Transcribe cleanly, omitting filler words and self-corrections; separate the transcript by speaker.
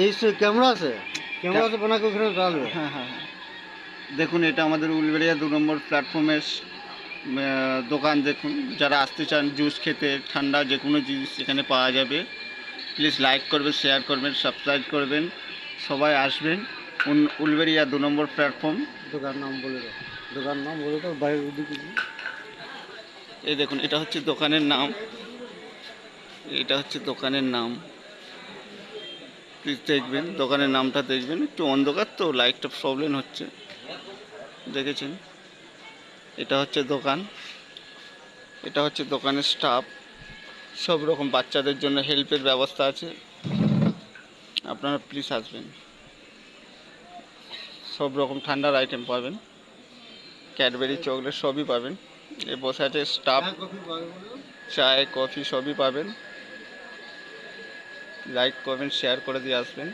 Speaker 1: এই ক্যামেরা আছে, ক্যামেরা আছে বানাকে ওখানে ডালবে।
Speaker 2: হ্যাঁ হ্যাঁ হ্যাঁ, দেখুন এটা আমাদের উলবেড়িয়া 2 নম্বর প্ল্যাটফর্মের দোকান। দেখুন, যারা আসতে চান জুস খেতে, ঠান্ডা যে কোনো জিনিস এখানে পাওয়া যাবে। প্লিজ লাইক করবেন, শেয়ার করবেন, সাবস্ক্রাইব করবেন, সবাই আসবেন। উলবেড়িয়া 2 নম্বর প্ল্যাটফর্ম।
Speaker 1: দোকান নাম বলে দাও, দোকান নাম বলে দাও, বাইরের দিকে।
Speaker 2: এই দেখুন, এটা হচ্ছে দোকানের নাম, এটা হচ্ছে দোকানের নাম। প্লিজ দেখবেন, দোকানের নামটা দেখবেন। একটু অন্ধকার তো, লাইটটা প্রবলেম হচ্ছে, দেখেছেন। এটা হচ্ছে দোকান, এটা হচ্ছে দোকানের স্টাফ। সব রকম বাচ্চাদের জন্য হেল্পের ব্যবস্থা আছে, আপনারা প্লিজ আসবেন। সব রকম ঠান্ডার আইটেম পাবেন, ক্যাডবেরি, চকলেট সবই পাবেন। এ বসে আছে স্টাফ, চায় কফি সবই পাবেন। লাইক করবেন, শেয়ার করে দিয়ে আসবেন।